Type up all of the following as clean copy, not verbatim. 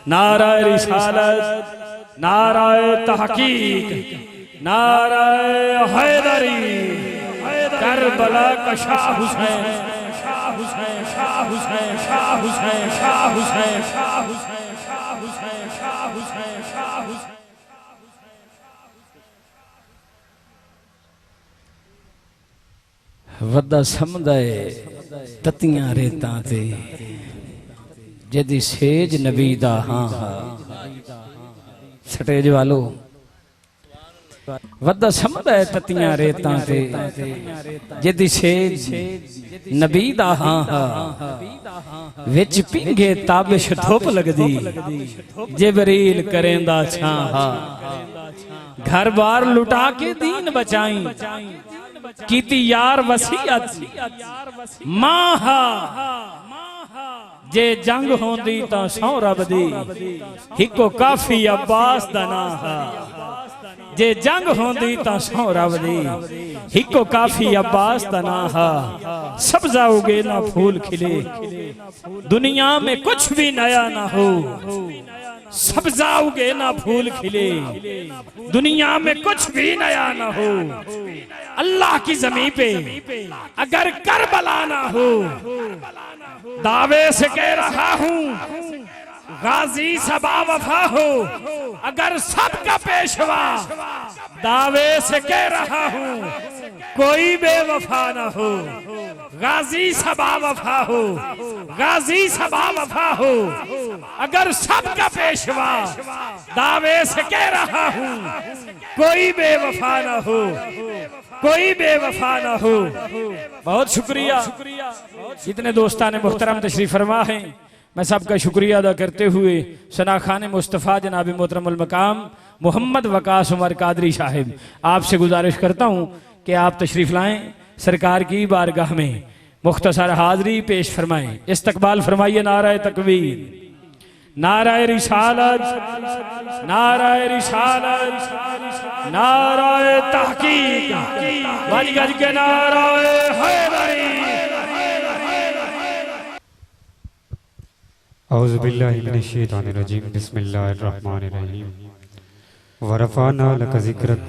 नाराए रिसालत, नाराए तहकीक, नाराए हैदरी, करबला का शाह हुसैन, शाह हुसैन, शाह हुसैन, शाह हुसैन, शाह हुसैन, शाह हुसैन, शाह हुसैन, शाह हुसैन, शाह हुसैन। वड्डा समझाए ततियां रेतां ते जदी सेज नबी दा हां हां स्टेज वालो वड्डा समझाए ततियां रेतां ते जदी सेज नबी दा हां हां विच पिंगे ताबिश धुप लगदी जिबरील करेंदा छां हां घर बार लुटा के दीन बचाई कीती यार वसीयत माहा जे जंग होंदी तां सौ रब दी हिको काफी अब्बास दा नां हा जे जंग होंदी तां सौ रब दी हिको काफी अब्बास दा नां हा सब्जा उगे ना फूल खिले दुनिया में कुछ भी नया ना हो सब्जा उगे ना फूल खिले दुनिया में कुछ भी नया ना हो अल्लाह की ज़मीन पे अगर करबला ना हो दावे से कह रहा हूँ गाजी सबा वफा हो अगर सबका पेशवा दावे से कह रहा हूँ कोई बेवफा ना हो गाजी सबा वफा हो गाजी सबा वफा हो अगर सबका पेशवा दावे से कह रहा हूँ कोई बेवफा ना हो कोई बेवफा ना हो। बहुत शुक्रिया जितने दोस्तान मुहतरम तशरीफ फरमा हैं मैं सबका शुक्रिया अदा करते हुए सना खान मुस्तफ़ा जनाब मोहतरमुल मकाम मोहम्मद वकास उमर कादरी साहिब आपसे गुजारिश करता हूँ कि आप तशरीफ लाएं सरकार की बारगाह में मुख्तसर हाज़री पेश फरमाएं इस्तकबाल फरमाइए नाराए तकबीर नाराए रिसालत नाराए रिसालत नाराए तहकीक गज गज के नाराए हैदरी। औज़ु बिल्लाहि मिनश शैतानिर रजीम बिस्मिल्लाहिर रहमानिर रहीम व रफ़अना लका ज़िक्रक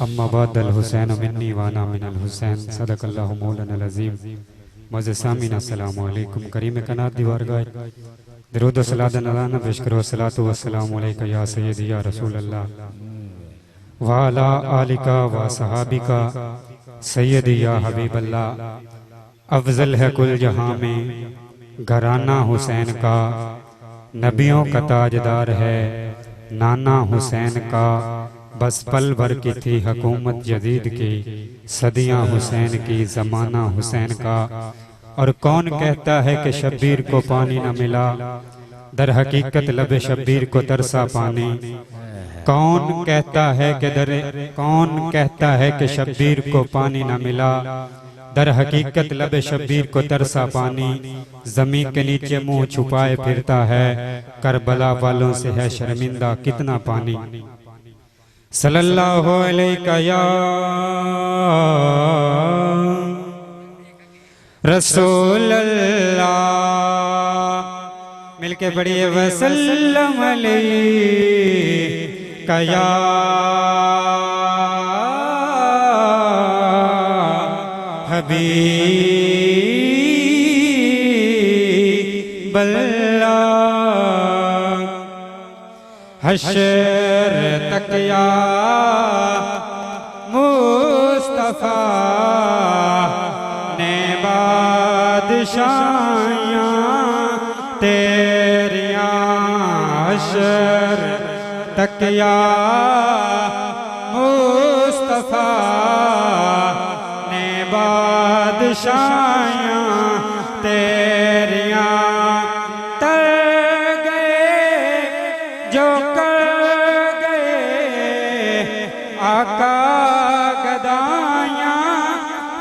अम्मा बअदल हुसैन मिन्नी व अना मिनल हुसैन सदक़ल्लाहु मौलाना अज़ीम। मुअज़्ज़िज़ सामीन अस्सलामु अलैकुम करीम कनात दीवारगाह दरूद व सलात नज़ाना पेश करो सलातो व सलाम अलैका या सय्यदी या रसूल अल्लाह व अला आलिका व सहाबिका सय्यदी या हबीब अल्लाह। अफजल है कुल जहां में घराना हुसैन का नबियों का ताजदार है नाना हुसैन का बस पल भर की थी हुकूमत यजीद की सदियां हुसैन की ज़माना हुसैन का। और कौन कहता है कि शब्बीर को पानी न मिला दर हकीकत लबे शब्बीर को तरसा पानी। कौन कहता है कि शब्बीर को पानी न मिला दर हकीकत लबे शब्बीर को तरसा पानी। जमीन के नीचे मुंह छुपाए फिरता है करबला वालों से है शर्मिंदा कितना पानी। सल्लल्लाहु अलैहि या रसूल अल्लाह मिलके पढ़िए वसल्लम अलैका या हबीब अल्लाह। हशर तक या मुस्तफा ने बादशाहियां तेरियां हशर तक या मुस्तफा ने बादशाहियां तेरियां तर गए जो कर गए आका गदायां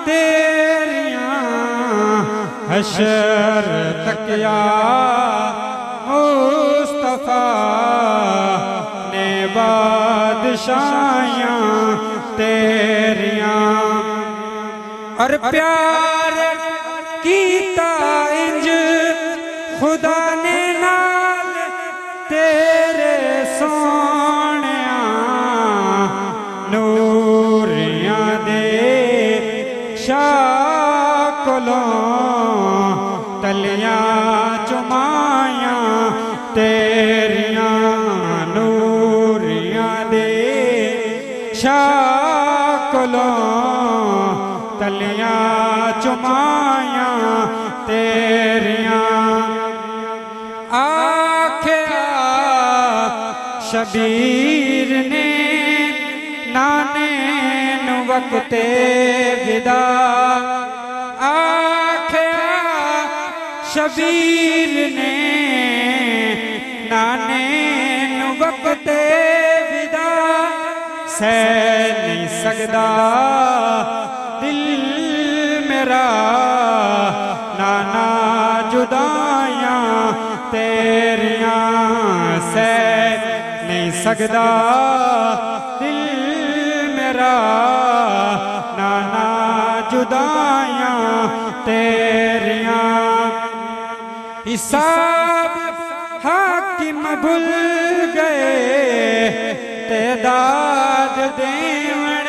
तेरियां हशर तक या मुस्तफा ने बादशाहियां तेरियां। और प्यार कीता इंज खुदा ने नाल सोहणिया नूरियां दे शाह कोलों तलियां चुमाया तेरियां नूरियां दे शाह कोलों तलियां चुमाया तेरियां आख्या शबीर ने नाने नु वक्ते विदा आख्या शबीर ने नाने नु वक्ते विदा सह नहीं सकदा दिल मेरा नाना जुदाइयां तेरियां सह नहीं सकदा दिल मेरा नाना जुदाइयां तेरियां हिसाब हाकिम भूल गए तेदाद देवण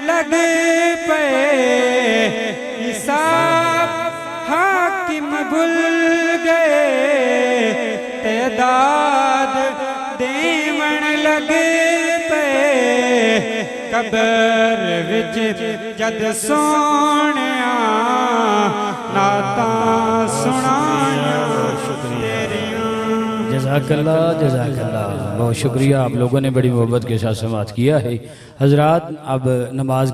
लग पे हिसाब हाकिम भूल गए तेदाद देवण लग पे कबर विच जद सोहणिया नाता सुनाया जज़ाकल्लाह जज़ाकल्लाह। बहुत शुक्रिया, आप लोगों ने बड़ी मोहब्बत के साथ समाअत किया है। हजरात अब नमाज